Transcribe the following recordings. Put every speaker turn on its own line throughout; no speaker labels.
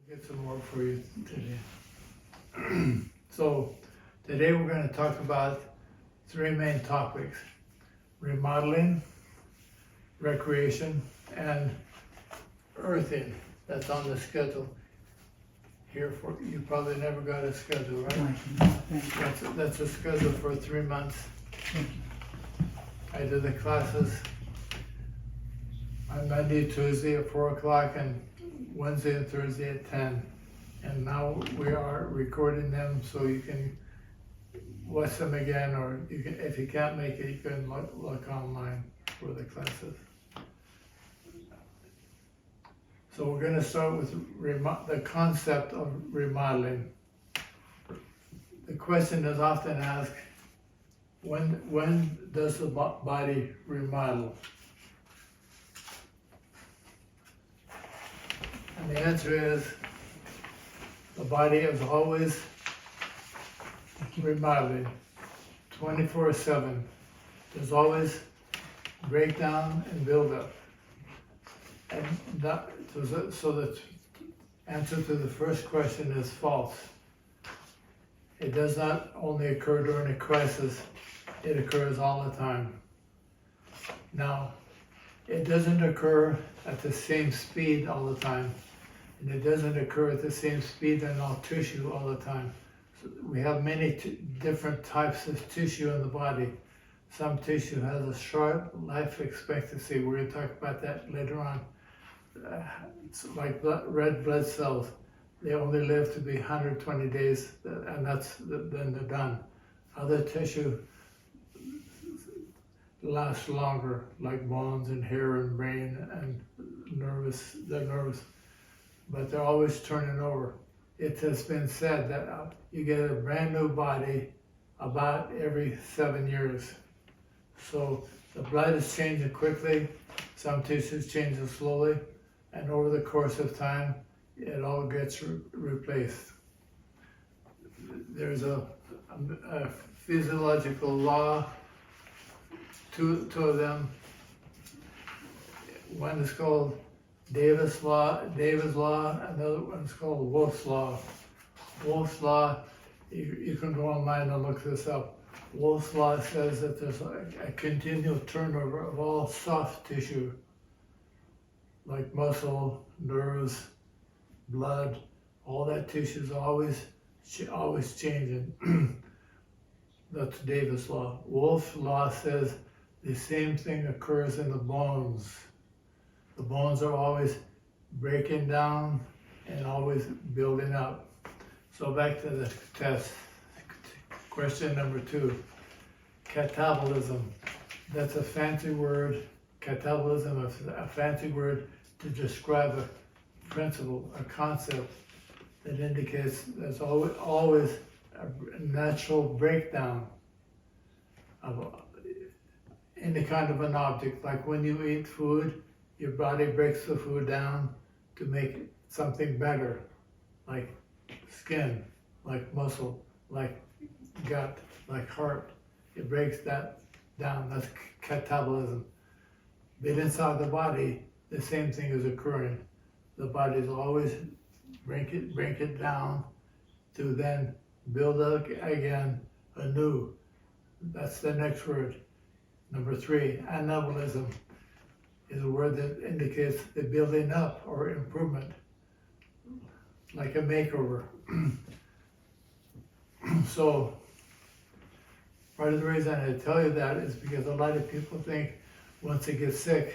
Get some more for you today. So today we're going to talk about three main topics: remodeling, recreation, and earthing. That's on the schedule here for you. Probably never got a schedule, right? That's a schedule for 3 months. I did the classes on Monday, Tuesday at 4 o'clock, and Wednesday and Thursday at 10. And now we are recording them so you can watch them again, or you can, if you can't make it, you can look online for the classes. So we're going to start with the concept of remodeling. The question is often asked, when does the body remodel? And the answer is, the body is always remodeling, 24/7. There's always breakdown and buildup. And so the answer to the first question is false. It does not only occur during a crisis, it occurs all the time. Now, it doesn't occur at the same speed all the time, and it doesn't occur at the same speed in all tissue all the time. So we have many different types of tissue in the body. Some tissue has a short life expectancy. We're going to talk about that later on. It's like red blood cells. They only live to be 120 days, and then they're done. Other tissue lasts longer, like bones and hair and brain and the nerves, but they're always turning over. It has been said that you get a brand new body about every 7 years. So the blood is changing quickly, some tissues change slowly, and over the course of time, it all gets replaced. There's a physiological law, two of them. One is called David's law, another one's called Wolff's law. Wolff's law, you can go online and look this up. Wolff's law says that there's a continual turnover of all soft tissue, like muscle, nerves, blood. All that tissue is always changing. That's David's law. Wolff's law says the same thing occurs in the bones. The bones are always breaking down and always building up. So back to the test. Question number 2. Catabolism. That's a fancy word. Catabolism is a fancy word to describe a principle, a concept that indicates there's always a natural breakdown of any kind of an object. Like when you eat food, your body breaks the food down to make something better, like skin, like muscle, like gut, like heart. It breaks that down. That's catabolism. But inside the body, the same thing is occurring. The body is always break it down to then build up again anew. That's the next word. Number 3, anabolism is a word that indicates the building up or improvement, like a makeover. So part of the reason I tell you that is because a lot of people think once they get sick,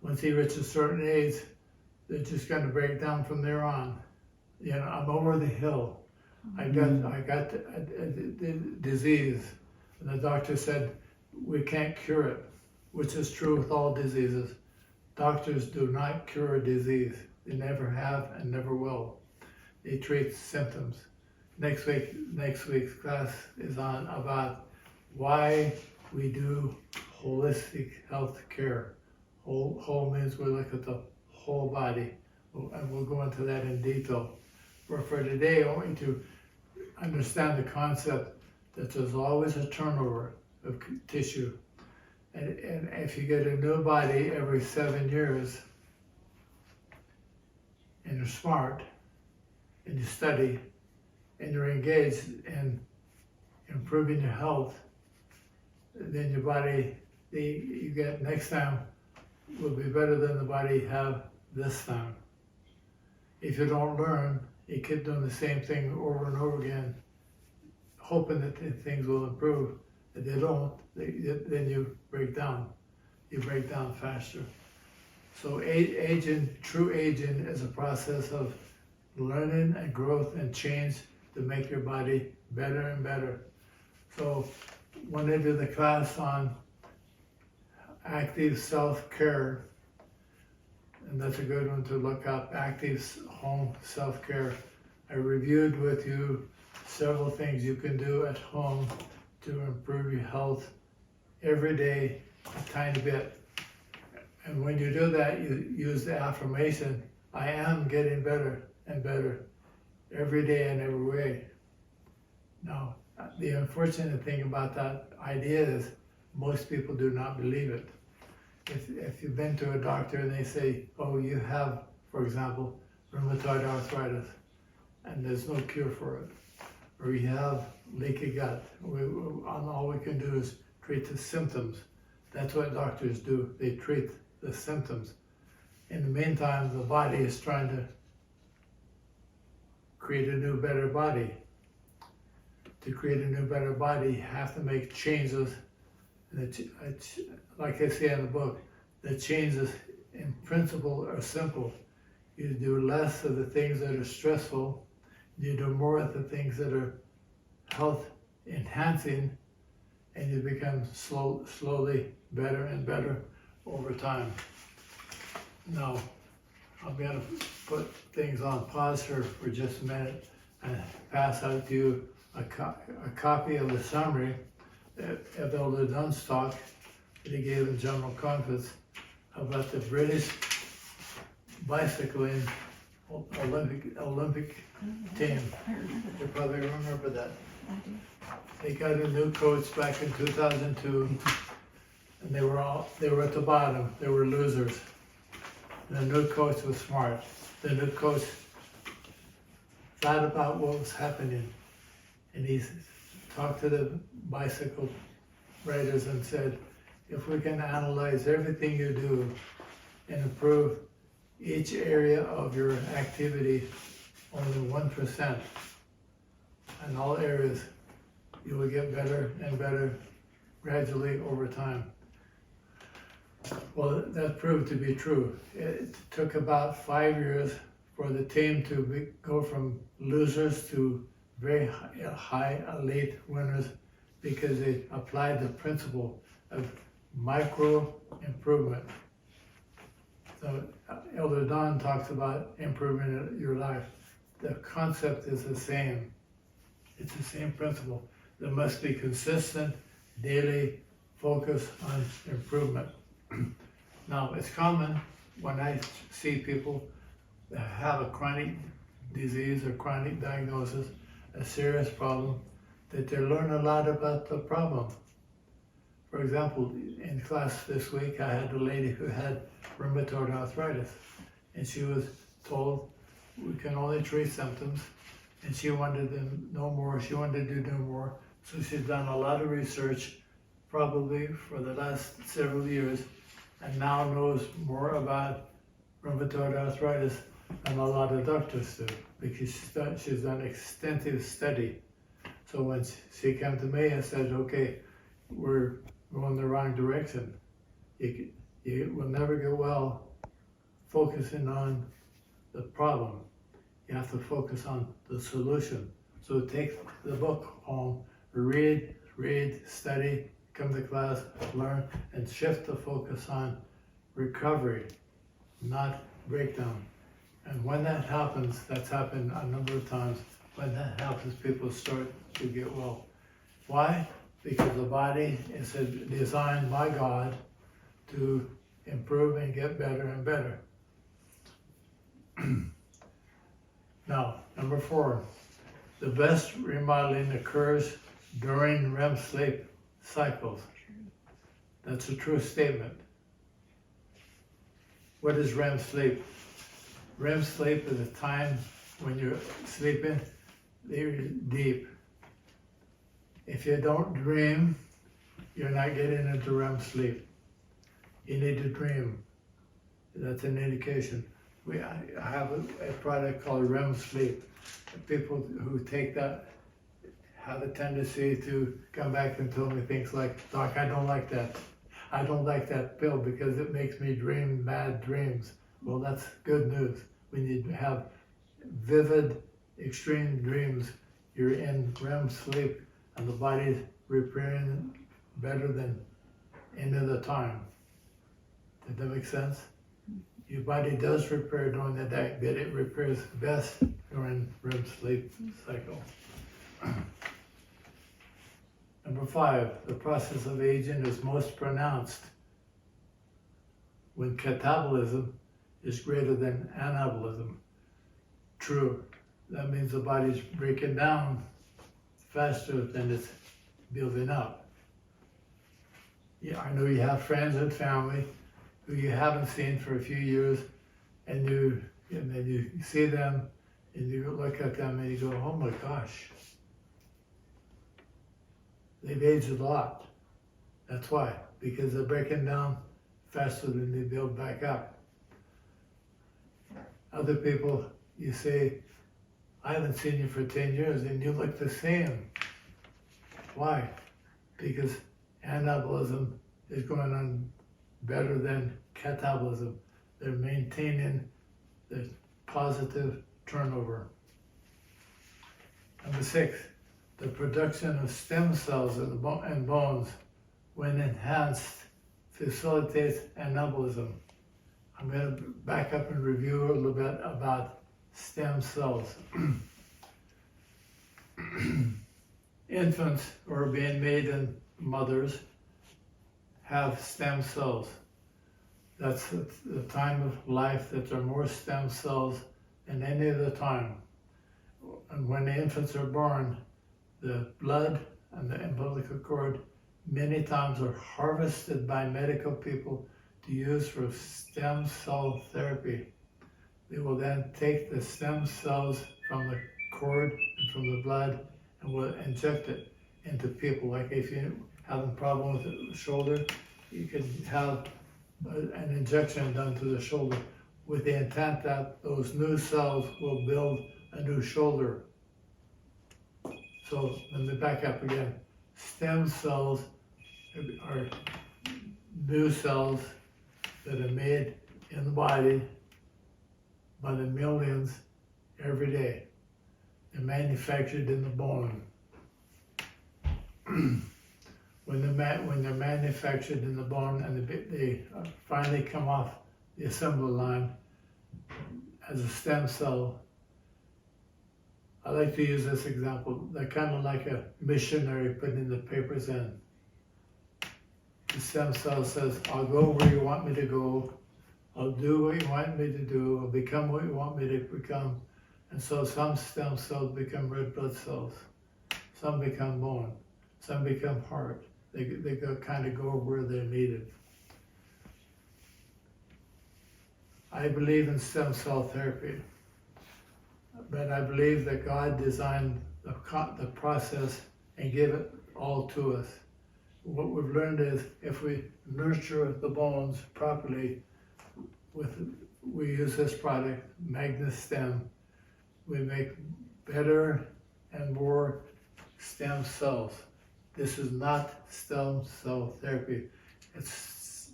once they reach a certain age, they're just going to break down from there on. You know, I'm over the hill. I got a disease, and the doctor said we can't cure it, which is true with all diseases. Doctors do not cure a disease. They never have and never will. They treat symptoms. Next week's class is on about why we do holistic health care. Whole means we look at the whole body, and we'll go into that in detail. But for today, I want you to understand the concept that there's always a turnover of tissue. And if you get a new body every 7 years, and you're smart, and you study and you're engaged in improving your health, then your body, you get next time will be better than the body you have this time. If you don't learn, you keep doing the same thing over and over again, hoping that things will improve. If they don't, then you break down. You break down faster. So true aging is a process of learning and growth and change to make your body better and better. So when I did the class on active self-care, and that's a good one to look up, active home self-care, I reviewed with you several things you can do at home to improve your health every day a tiny bit. And when you do that, you use the affirmation, I am getting better and better every day in every way. Now, the unfortunate thing about that idea is most people do not believe it. If you've been to a doctor and they say, oh, you have, for example, rheumatoid arthritis, and there's no cure for it, or you have leaky gut, all we can do is treat the symptoms. That's what doctors do. They treat the symptoms. In the meantime, the body is trying to create a new, better body. To create a new, better body, you have to make changes. Like I say in the book, the changes in principle are simple. You do less of the things that are stressful. You do more of the things that are health enhancing, and you become slowly better and better over time. Now, I'm going to put things on pause here for just a minute and pass out to you a copy of the summary of Elder Dunstock that he gave in General Conference about the British bicycling Olympic team. You probably remember that. They got a new coach back in 2002, and they were at the bottom. They were losers. And the new coach was smart. The new coach thought about what was happening, and he talked to the bicycle riders and said, if we can analyze everything you do and improve each area of your activity only 1% in all areas, you will get better and better gradually over time. Well, that proved to be true. It took about 5 years for the team to go from losers to very high elite winners because they applied the principle of micro improvement. So Elder Don talks about improving your life. The concept is the same. It's the same principle. There must be consistent daily focus on improvement. Now, it's common when I see people that have a chronic disease or chronic diagnosis, a serious problem, that they learn a lot about the problem. For example, in class this week, I had a lady who had rheumatoid arthritis, and she was told we can only treat symptoms, and she wanted to know more, she wanted to do more. So she's done a lot of research, probably for the last several years, and now knows more about rheumatoid arthritis than a lot of doctors do, because she's done extensive study. So when she came to me and said, okay, we're going the wrong direction. You will never get well focusing on the problem. You have to focus on the solution. So take the book home, read, study, come to class, learn, and shift the focus on recovery, not breakdown. And when that happens, that's happened a number of times, when that happens, people start to get well. Why? Because the body is designed by God to improve and get better and better. Now, number 4, the best remodeling occurs during REM sleep cycles. That's a true statement. What is REM sleep? REM sleep is a time when you're sleeping, they're deep. If you don't dream, you're not getting into REM sleep. You need to dream. That's an indication. I have a product called REM Sleep. People who take that have a tendency to come back and tell me things like, Doc, I don't like that. I don't like that pill because it makes me dream bad dreams. Well, that's good news. When you have vivid, extreme dreams, you're in REM sleep and the body's repairing better than any other time. Did that make sense? Your body does repair during the day, but it repairs best during REM sleep cycle. Number 5, the process of aging is most pronounced when catabolism is greater than anabolism. True. That means the body's breaking down faster than it's building up. Yeah, I know you have friends and family who you haven't seen for a few years, and then you see them and you look at them and you go, oh my gosh, they've aged a lot. That's why, because they're breaking down faster than they build back up. Other people, you say, I haven't seen you for 10 years and you look the same. Why? Because anabolism is going on better than catabolism. They're maintaining the positive turnover. Number 6, the production of stem cells in bones, when enhanced, facilitates anabolism. I'm going to back up and review a little bit about stem cells. Infants who are being made in mothers have stem cells. That's the time of life that there are more stem cells than any other time. And when the infants are born, the blood and the umbilical cord many times are harvested by medical people to use for stem cell therapy. They will then take the stem cells from the cord and from the blood and will inject it into people. Like if you have a problem with the shoulder, you could have an injection done to the shoulder with the intent that those new cells will build a new shoulder. So let me back up again. Stem cells are new cells that are made in the body by the millions every day. They're manufactured in the bone. When they're manufactured in the bone and they finally come off the assembly line as a stem cell, I like to use this example. They're kind of like a missionary putting the papers in. The stem cell says, I'll go where you want me to go, I'll do what you want me to do, I'll become what you want me to become. And so some stem cells become red blood cells, some become bone, some become heart. They kind of go where they're needed. I believe in stem cell therapy, but I believe that God designed the process and gave it all to us. What we've learned is if we nurture the bones properly, we use this product, MagnaStem, we make better and more stem cells. This is not stem cell therapy, it's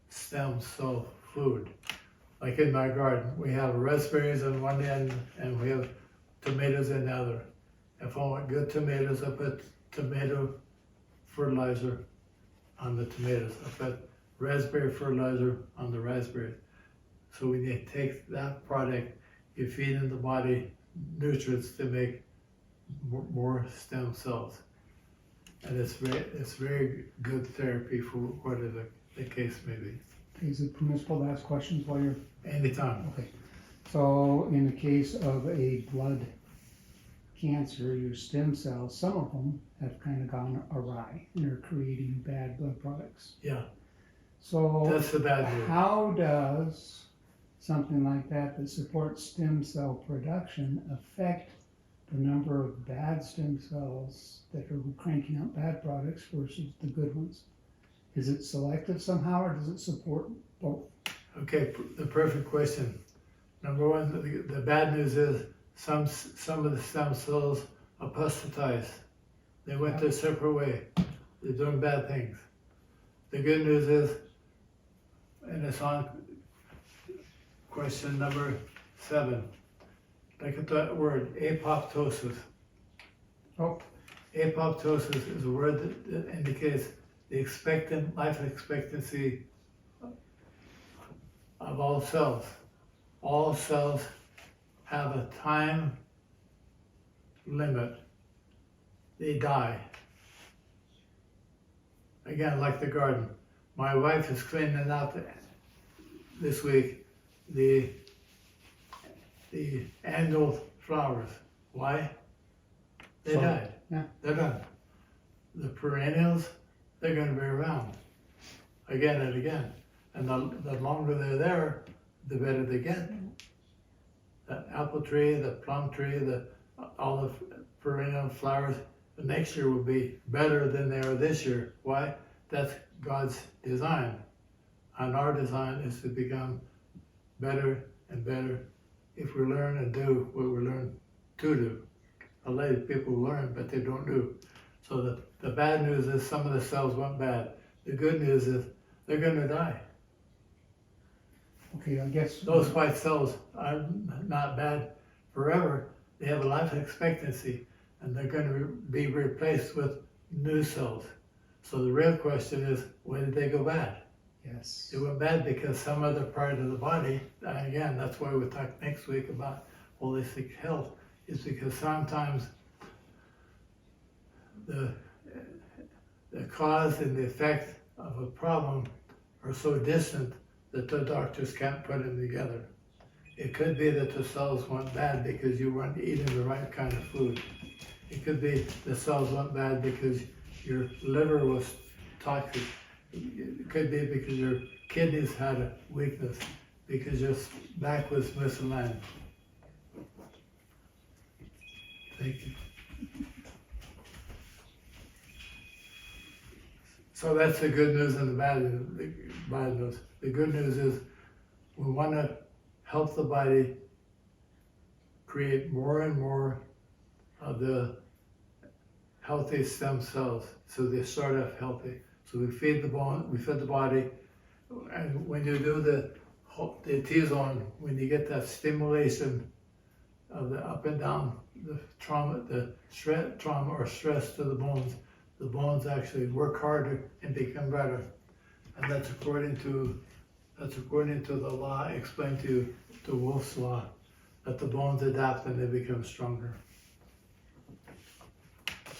stem cell food. Like in my garden, we have raspberries on one end and we have tomatoes on the other. If I want good tomatoes, I put tomato fertilizer on the tomatoes. I put raspberry fertilizer on the raspberries. So when you take that product, you feed in the body nutrients to make more stem cells. And it's very good therapy for whatever the case may be.
Is it permissible to ask questions while you're...
Anytime.
Okay. So in the case of a blood cancer, your stem cells, some of them have kind of gone awry and they're creating bad blood products.
Yeah.
So
that's the bad news.
How does something like that that supports stem cell production affect the number of bad stem cells that are cranking out bad products versus the good ones? Is it selective somehow, or does it support both?
Okay, the perfect question. Number one, the bad news is some of the stem cells are pesticides. They went their separate way. They're doing bad things. The good news is, and it's on question number 7. Look at that word, apoptosis.
Oh,
Apoptosis is a word that indicates the life expectancy of all cells. All cells have a time limit. They die. Again, like the garden. My wife is cleaning out this week the annual flowers. Why? They died.
Yeah.
They're done. The perennials, they're going to be around again and again. And the longer they're there, the better they get. The apple tree, the plum tree, all the perennial flowers, the next year will be better than they are this year. Why? That's God's design. And our design is to become better and better if we learn and do what we learn to do. A lot of people learn, but they don't do. So the bad news is some of the cells went bad. The good news is they're going to die.
okay, I guess.
Those white cells are not bad forever. They have a life expectancy, and they're going to be replaced with new cells. So the real question is, when did they go bad?
Yes.
They went bad because some other part of the body, and again, that's why we'll talk next week about holistic health, is because sometimes the cause and the effect of a problem are so distant that the doctors can't put them together. It could be that the cells went bad because you weren't eating the right kind of food. It could be the cells went bad because your liver was toxic. It could be because your kidneys had a weakness, because your back was misaligned. Thank you. So that's the good news and the bad news. The good news is we want to help the body create more and more of the healthy stem cells, so they start off healthy. So we feed the body, and when you do the T-zone, when you get that stimulation of the up and down, the trauma or stress to the bones actually work harder and become better. And that's according to the law explained to you, the Wolff's Law, that the bones adapt and they become stronger.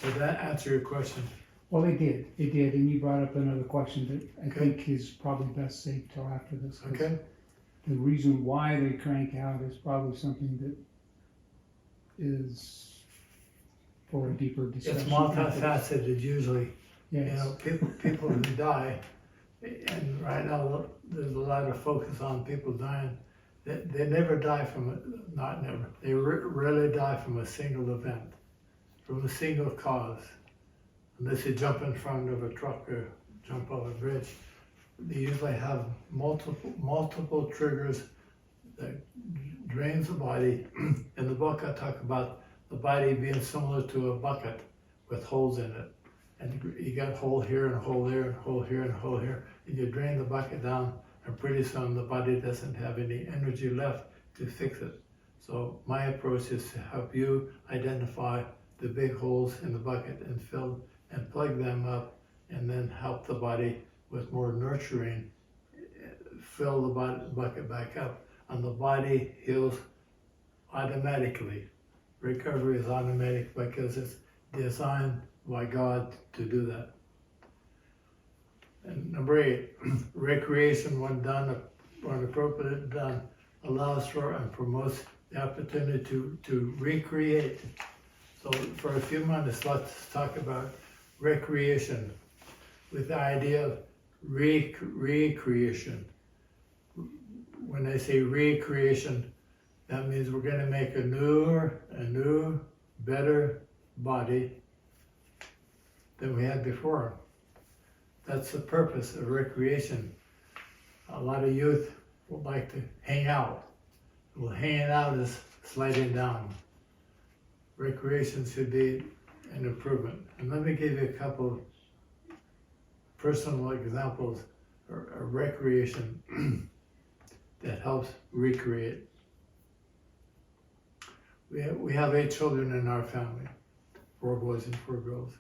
Did that answer your question?
Well, it did, and you brought up another question that I
Okay.
think is probably best saved till after this. 'Cause
Okay.
the reason why they crank out is probably something that is for a deeper discussion.
It's multifaceted usually.
Yes.
You know, people who die, and right now there's a lot of focus on people dying. They never die they rarely die from a single event, from a single cause. Unless you jump in front of a truck or jump off a bridge. They usually have multiple triggers that drains the body. In the book I talk about the body being similar to a bucket with holes in it. And you got a hole here and a hole there and a hole here and a hole here. And you drain the bucket down, and pretty soon the body doesn't have any energy left to fix it. So my approach is to help you identify the big holes in the bucket and plug them up, and then help the body with more nurturing, fill the bucket back up, and the body heals automatically. Recovery is automatic because it's designed by God to do that. And number 8, recreation when appropriate done, allows for and promotes the opportunity to recreate. So for a few minutes, let's talk about recreation with the idea of recreation. when I say recreation, that means we're gonna make a new, better body than we had before. That's the purpose of recreation. A lot of youth would like to hang out. Well, hanging out is sliding down. Recreation should be an improvement. And let me give you a couple personal examples of recreation that helps recreate. We have 8 children in our family, 4 boys and 4 girls.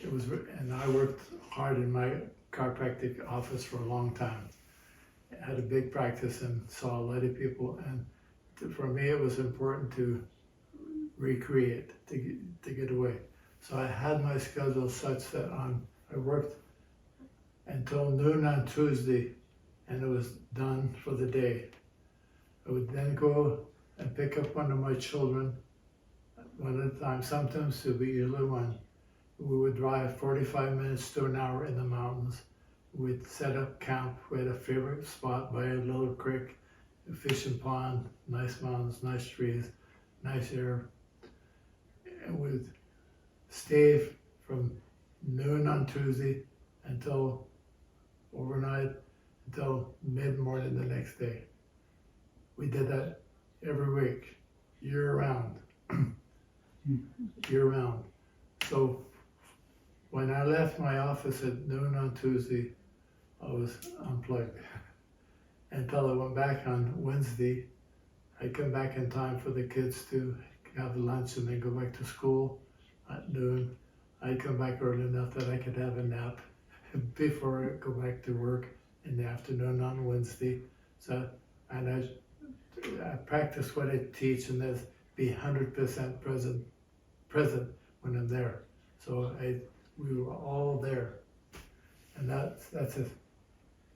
And I worked hard in my chiropractic office for a long time. I had a big practice and saw a lot of people, and for me it was important to recreate, to get away. So I had my schedule such that I worked until noon on Tuesday, and it was done for the day. I would then go and pick up one of my children one at a time. Sometimes it would be usually one. We would drive 45 minutes to an hour in the mountains. We'd set up camp. We had a favorite spot by a little creek, a fishing pond, nice mountains, nice trees, nice air. And we'd stay from noon on Tuesday until overnight, until mid-morning the next day. We did that every week, year-round. Year-round. So when I left my office at noon on Tuesday, I was unplugged. Until I went back on Wednesday, I'd come back in time for the kids to have lunch and then go back to school at noon. I'd come back early enough that I could have a nap before I go back to work in the afternoon on Wednesday. So, and I practice what I teach, and that's be 100% present when I'm there. So we were all there, and that's a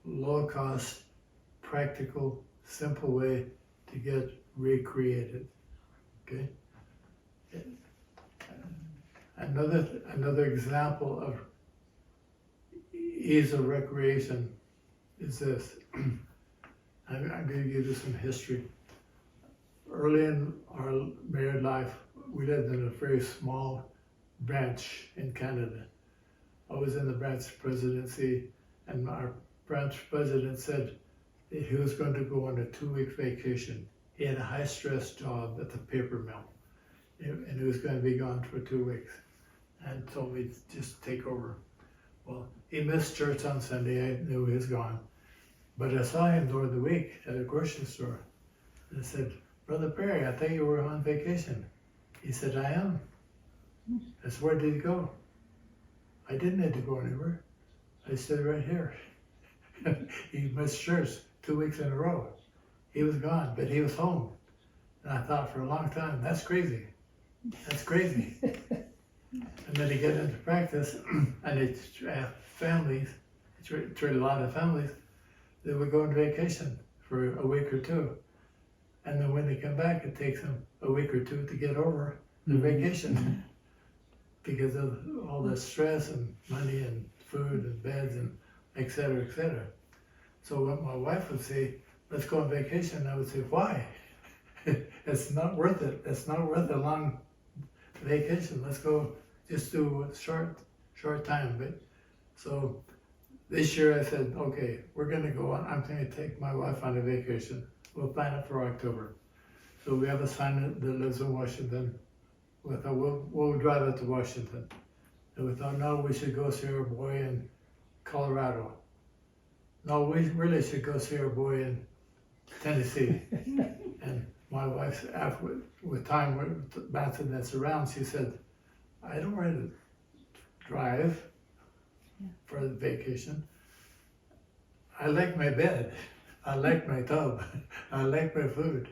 low-cost, practical, simple way to get recreated. Okay. Another example of ease of recreation is this. I'm going to give you some history. Early in our married life, we lived in a very small branch in Canada. I was in the branch presidency, and our branch president said that he was going to go on a 2-week vacation. He had a high-stress job at the paper mill, and he was going to be gone for 2 weeks, and told me to just take over. Well, he missed church on Sunday. I knew he was gone. But I saw him during the week at a grocery store. And I said, "Brother Perry, I thought you were on vacation." He said, "I am." I said, "Where did you go?" "I didn't need to go anywhere. I stayed right here." He missed church 2 weeks in a row. He was gone, but he was home. And I thought for a long time, that's crazy. That's crazy. And then he got into practice, and it's families, it's a lot of families, they would go on vacation for a week or 2. And then when they come back, it takes them a week or 2 to get over the vacation because of all the stress and money and food and beds and et cetera, et cetera. So when my wife would say, "Let's go on vacation," I would say, "Why?" It's not worth it. It's not worth a long vacation. Let's go just do a short time. But so this year I said, okay, we're going to go on. I'm going to take my wife on a vacation. We'll plan it for October. So we have a son that lives in Washington. We thought we'll drive it to Washington. And we thought, no, we should go see our boy in Colorado. No, we really should go see our boy in Tennessee. And my wife, after with time bouncing this around, she said, "I don't want to drive for the vacation. I like my bed. I like my tub. I like my food."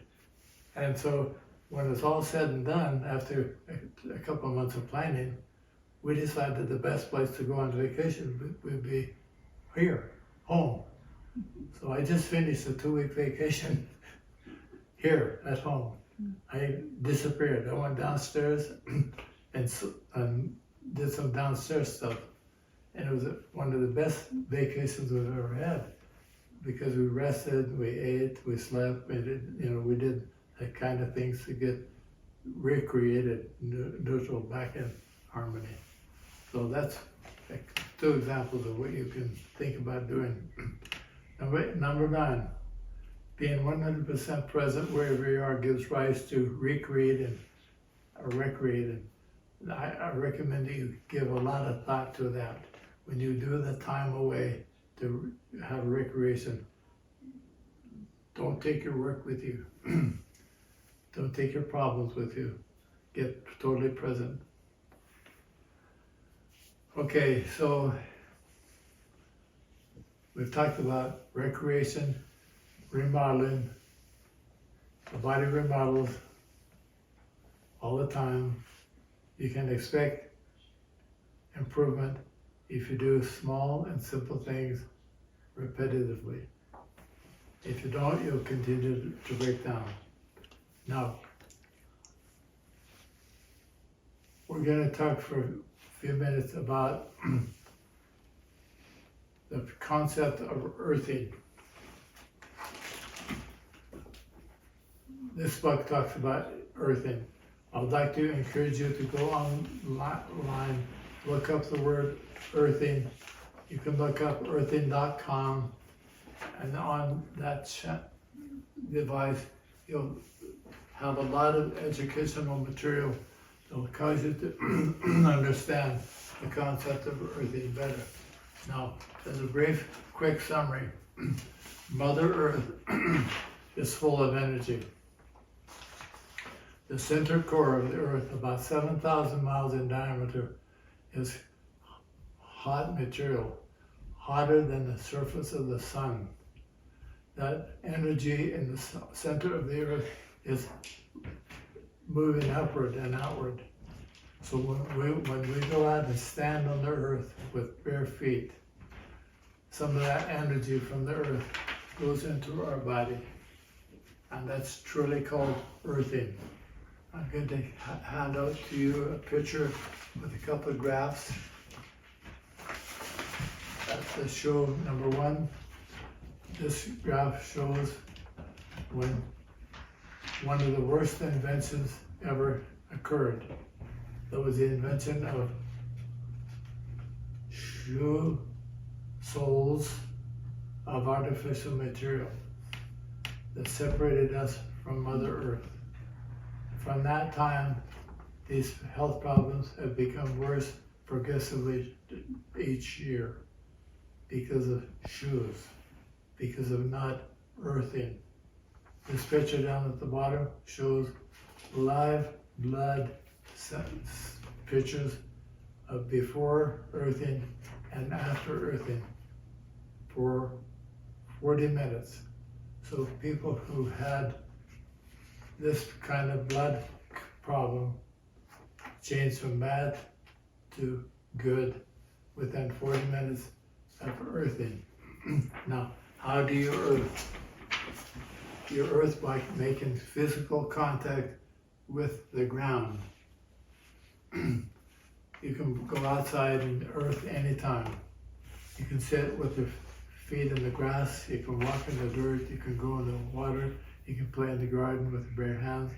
And so when it's all said and done, after a couple of months of planning, we decided the best place to go on vacation would be here, home. So I just finished a 2-week vacation here at home. I disappeared. I went downstairs and did some downstairs stuff. And it was one of the best vacations we've ever had. because we rested, we ate, we slept, we did, we did that kind of things to get recreated, neutral, back in harmony. So that's like 2 examples of what you can think about doing. Number 9, being 100% present wherever you are gives rise to recreating or recreating. I recommend that you give a lot of thought to that. When you do the time away to have recreation, don't take your work with you. Don't take your problems with you. Get totally present. Okay, so we've talked about recreation, remodeling. The body remodels all the time. You can expect improvement if you do small and simple things repetitively. If you don't, you'll continue to break down. Now, we're going to talk for a few minutes about the concept of earthing. This book talks about earthing. I'd like to encourage you to go online, look up the word earthing. You can look up earthing.com, and on that device, you'll have a lot of educational material that will cause you to understand the concept of earthing better. Now, as a brief, quick summary, Mother Earth is full of energy. The center core of the Earth, about 7,000 miles in diameter, is hot material, hotter than the surface of the sun. That energy in the center of the Earth is moving upward and outward. So when we go out and stand on the Earth with bare feet, some of that energy from the Earth goes into our body. And that's truly called earthing. I'm going to hand out to you a picture with a couple of graphs. That's the show number 1. This graph shows when one of the worst inventions ever occurred. That was the invention of shoe soles of artificial material that separated us from Mother Earth. From that time, these health problems have become worse progressively each year because of shoes, because of not earthing. This picture down at the bottom shows live blood pictures of before earthing and after earthing for 40 minutes. So people who had this kind of blood problem changed from bad to good within 40 minutes of earthing. Now, how do you earth? You earth by making physical contact with the ground. You can go outside and earth anytime. You can sit with your feet in the grass, you can walk in the dirt, you can go in the water, you can play in the garden with bare hands.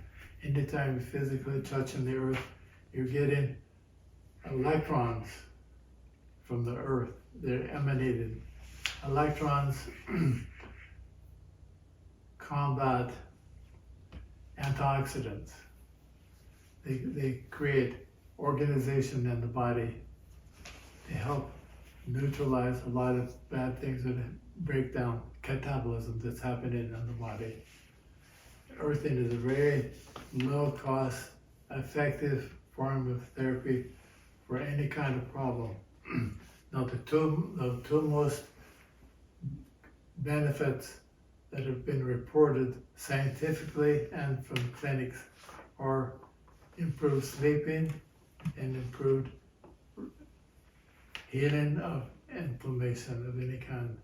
Anytime you're physically touching the earth, you're getting electrons from the earth. They're emanated. Electrons combat antioxidants. They create organization in the body. They help neutralize a lot of bad things that break down catabolism that's happening in the body. Earthing is a very low cost, effective form of therapy for any kind of problem. Now the two most benefits that have been reported scientifically and from clinics are improved sleeping and improved healing of inflammation of any kind.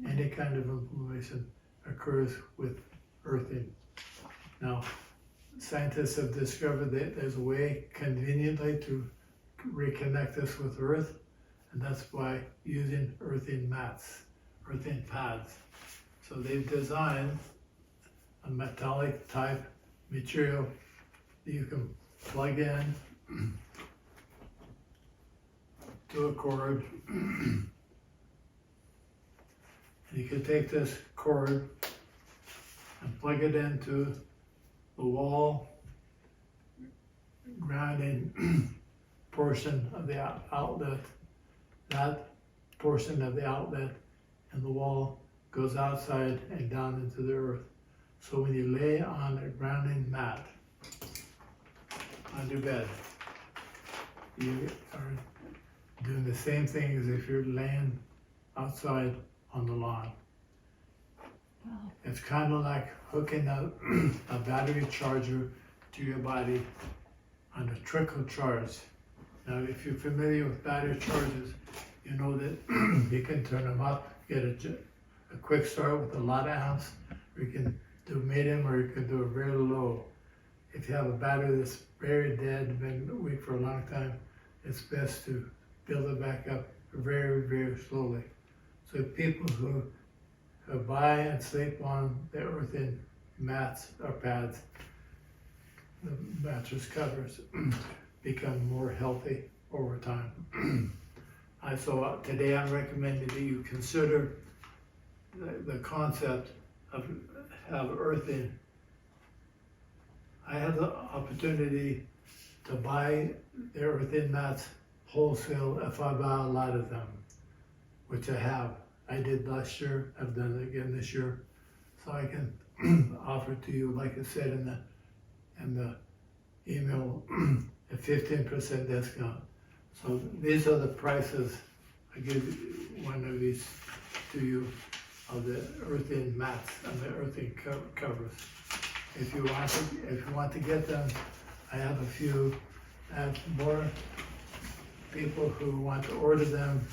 Any kind of inflammation occurs with earthing. Now, scientists have discovered that there's a way conveniently to reconnect us with Earth, and that's by using earthing mats, earthing pads. So they've designed a metallic type material that you can plug in to a cord. And you can take this cord and plug it into the wall grounding portion of the outlet. That portion of the outlet and the wall goes outside and down into the earth. So when you lay on a grounding mat on your bed, you are doing the same thing as if you're laying outside on the lawn.
Wow.
It's kind of like hooking up a battery charger to your body on a trickle charge. Now, if you're familiar with battery chargers, you know that you can turn them up, get a quick start with a lot of amps, or you can do medium, or you can do a very low. If you have a battery that's very dead, been weak for a long time, it's best to build it back up very, very slowly. So people who buy and sleep on the earthen mats or pads, the mattress covers, become more healthy over time. So today I'm recommending that you consider the concept of earthing. I had the opportunity to buy the earthen mats wholesale if I buy a lot of them, which I have. I did last year, I've done it again this year. So I can offer to you, like I said in the email, a 15% discount. So these are the prices. I give one of these to you of the earthen mats and the earthen covers. If you want to get them, I have a few. I have more people who want to order them.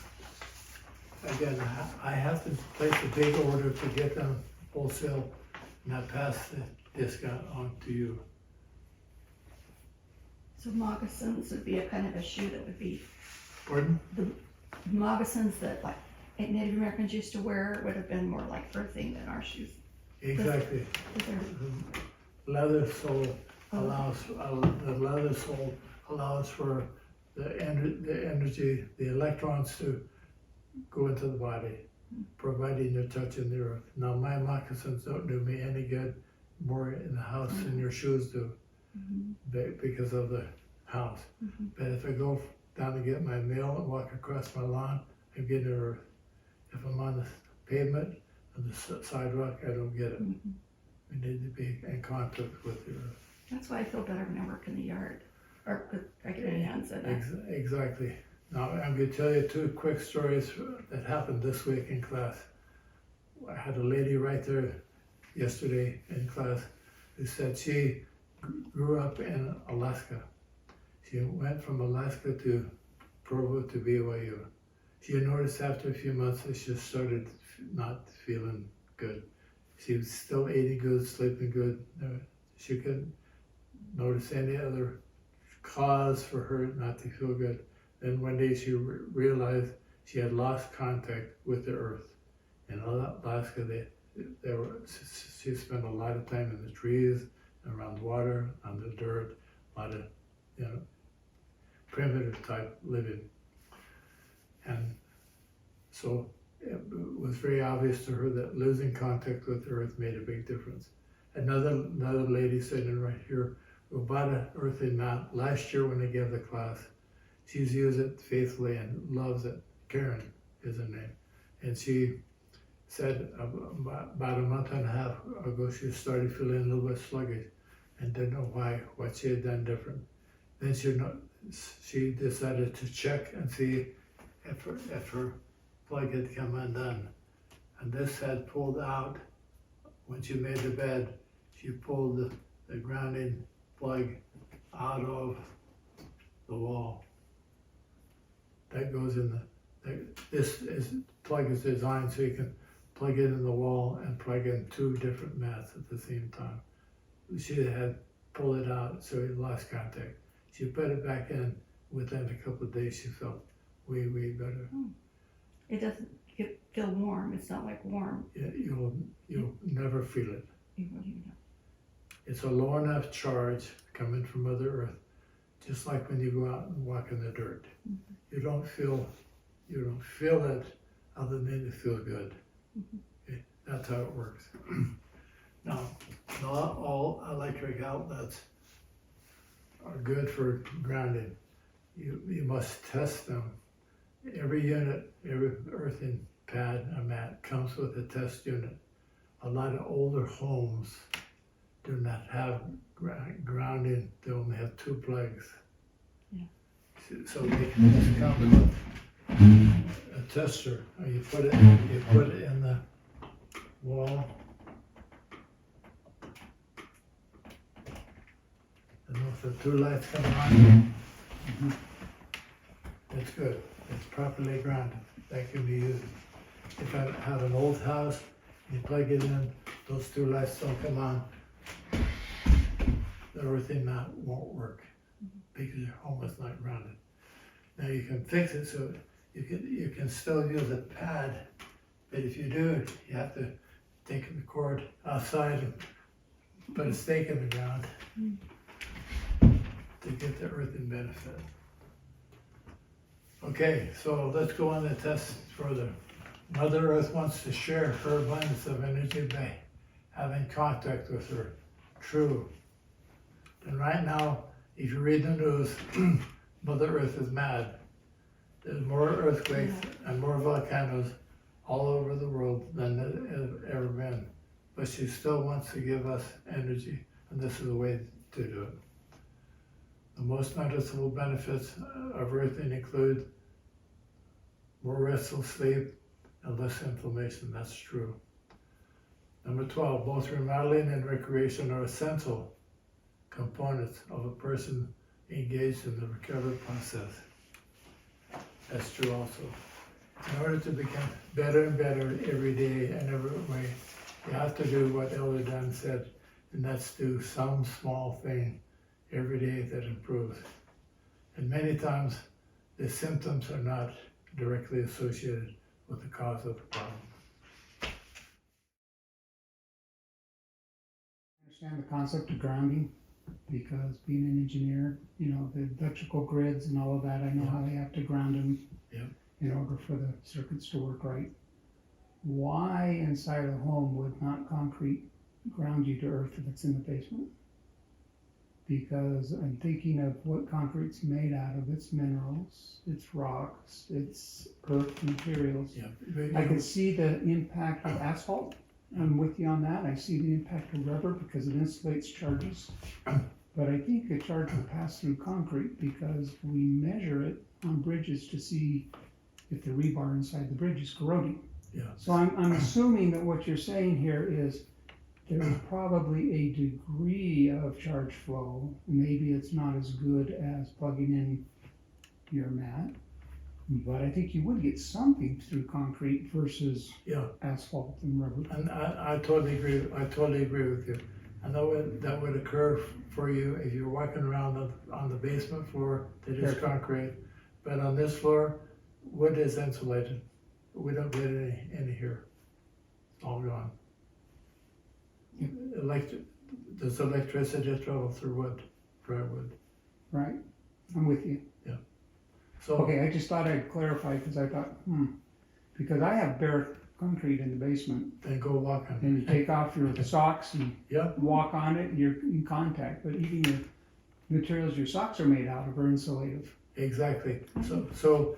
Again, I have to place a big order to get them wholesale, and I pass the discount on to you.
So moccasins would be a kind of a shoe that would be,
Pardon?
the moccasins that like Native Americans used to wear would have been more like earthing than our shoes.
Exactly.
Is there-
The leather sole allows for the energy, the electrons to go into the body, providing you're touching the earth. Now my moccasins don't do me any good more in the house than your shoes do, because of the house. But if I go down to get my mail and walk across my lawn, I'm getting earth. If I'm on the pavement or the sidewalk, I don't get it. We need to be in contact with the earth.
That's why I feel better when I work in the yard, or I get my hands in it.
Exactly. Now, I'm going to tell you two quick stories that happened this week in class. I had a lady right there yesterday in class who said she grew up in Alaska. She went from Alaska to Provo to BYU. She noticed after a few months that she started not feeling good. She was still eating good, sleeping good. She couldn't notice any other cause for her not to feel good. Then one day she realized she had lost contact with the earth. In Alaska, she spent a lot of time in the trees, around water, on the dirt, a lot of, primitive type living. And so it was very obvious to her that losing contact with the earth made a big difference. Another lady sitting right here who bought an earthen mat last year when I gave the class. She's used it faithfully and loves it. Karen is her name. And she said about a month and a half ago, she started feeling a little bit sluggish and didn't know what she had done different. Then she decided to check and see if her plug had come undone. And this had pulled out, when she made the bed, she pulled the grounding plug out of the wall. That goes in this plug is designed so you can plug it in the wall and plug in two different mats at the same time. She had pulled it out, so it lost contact. She put it back in. Within a couple of days, she felt way better.
It doesn't feel warm. It's not like warm.
You'll never feel it.
You won't even know.
It's a low enough charge coming from Mother Earth, just like when you go out and walk in the dirt. You don't feel it other than you feel good. Okay? That's how it works. Now, not all electric outlets are good for grounding. You must test them. Every unit, every earthing pad and mat comes with a test unit. A lot of older homes do not have grounding. They only have 2 plugs.
Yeah.
So they just come with a tester. And you put it in the wall. And if the 2 lights come on, it's good. It's properly grounded. That can be used. If I have an old house, you plug it in, those 2 lights don't come on, the earthing mat won't work because your home is not grounded. Now you can fix it so you can still use a pad, but if you do, you have to take the cord outside and put a stake in the ground to get the earthing benefit. Okay, so let's go on the test further. Mother Earth wants to share her abundance of energy by having contact with her. True. And right now, if you read the news, Mother Earth is mad. There's more earthquakes and more volcanoes all over the world than there ever been. But she still wants to give us energy, and this is the way to do it. The most noticeable benefits of earthing include more restful sleep and less inflammation. That's true. Number 12, both remodeling and recreation are essential components of a person engaged in the recovery process. That's true also. In order to become better and better every day and every way, you have to do what Elder Dan said, and that's do some small thing every day that improves. And many times the symptoms are not directly associated with the cause of the problem.
I understand the concept of grounding because being an engineer, the electrical grids and all of that, I know how they have to ground them in order for the circuits to work right. Why inside a home would not concrete ground you to earth if it's in the basement? Because I'm thinking of what concrete's made out of. It's minerals, it's rocks, it's earth materials. I can see the impact of asphalt. I'm with you on that. I see the impact of rubber because it insulates charges. But I think a charge will pass through concrete because we measure it on bridges to see if the rebar inside the bridge is corroding. So I'm assuming that what you're saying here is there's probably a degree of charge flow. Maybe it's not as good as plugging in your mat, but I think you would get something through concrete versus asphalt and rubber.
And I totally agree. I totally agree with you. And that would occur for you if you're walking around on the basement floor that is concrete, but on this floor, wood is insulated. We don't get any here. It's all gone. Does electricity travel through wood, dry wood?
Right, I'm with you.
Yeah. So
okay, I just thought I'd clarify because I thought, because I have bare concrete in the basement.
Then go walk on it.
And you take off your socks and walk on it, and you're in contact. But even the materials your socks are made out of are insulative.
Exactly. So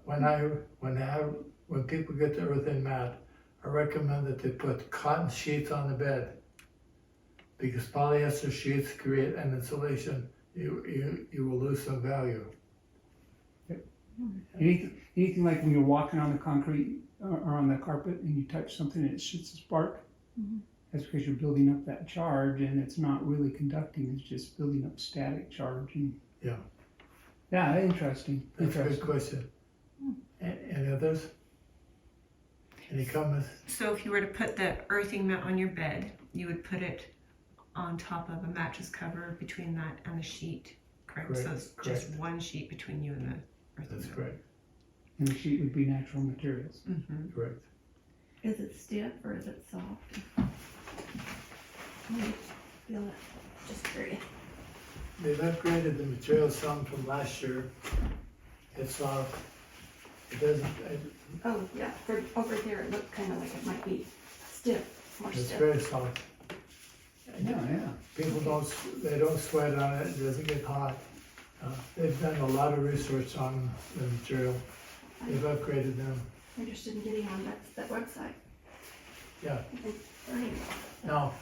when people get the earthen mat, I recommend that they put cotton sheets on the bed because polyester sheets create an insulation. You will lose some value.
Anything like when you're walking on the concrete or on the carpet and you touch something and it shoots a spark, that's because you're building up that charge and it's not really conducting, it's just building up static charge. And yeah, interesting.
That's a good question. Any others? Any comments?
So if you were to put the earthing mat on your bed, you would put it on top of a mattress cover between that and the sheet, correct? So it's just one sheet between you and the earthing mat.
That's correct.
and the sheet would be natural materials.
Mm-hmm.
Correct.
Is it stiff or is it soft? Let me feel it. Just curious.
They've upgraded the material some from last year. It's soft. It doesn't,
Oh, yeah, for over there, it looked kind of like it might be stiff, more
it's
stiff.
very soft.
Yeah.
People they don't sweat on it, it doesn't get hot. They've done a lot of research on the material. They've upgraded them.
I'm interested in getting on that website.
Yeah.
And learning.
Now,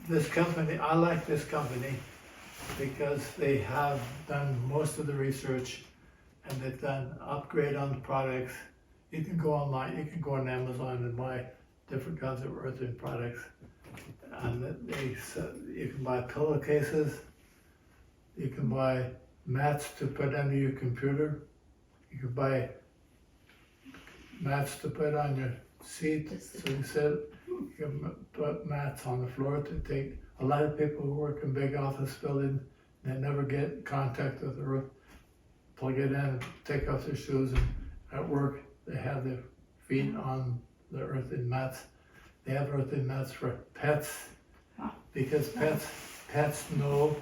this company, I like this company because they have done most of the research and they've done upgrade on the products. You can go online, you can go on Amazon and buy different kinds of earthing products. And you can buy pillowcases, you can buy mats to put under your computer, you can buy mats to put on your seat, so you can put mats on the floor to take. A lot of people who work in big office buildings, they never get contact with the roof, plug it in, take off their shoes, and at work they have their feet on the earthen mats. They have earthen mats for pets, because pets know.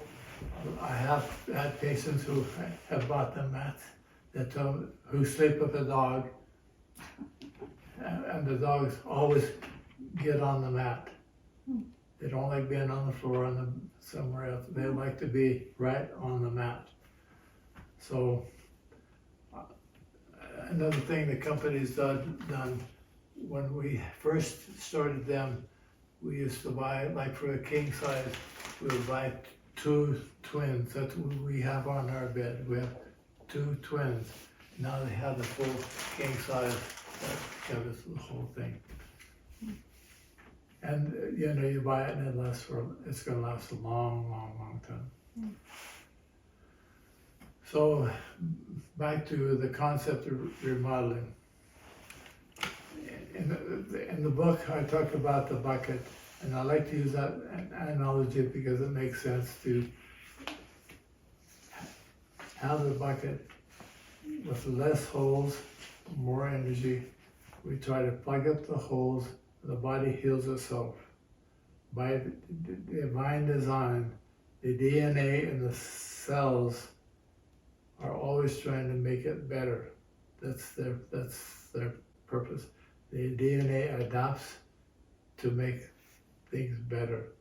I have had patients who have bought them mats that who sleep with a dog, and the dogs always get on the mat. They don't like being on the floor somewhere else. They like to be right on the mat. So another thing the company's done, when we first started them, we used to buy, like for a king size, we would buy 2 twins. That's what we have on our bed. We have 2 twins. Now they have the full king size that covers the whole thing. And you buy it and it's going to last a long, long, long time. So back to the concept of remodeling. In the book, I talk about the bucket, and I like to use that analogy because it makes sense to have the bucket with less holes, more energy. We try to plug up the holes, the body heals itself. By divine design, the DNA in the cells are always trying to make it better. That's their purpose. The DNA adapts to make things better.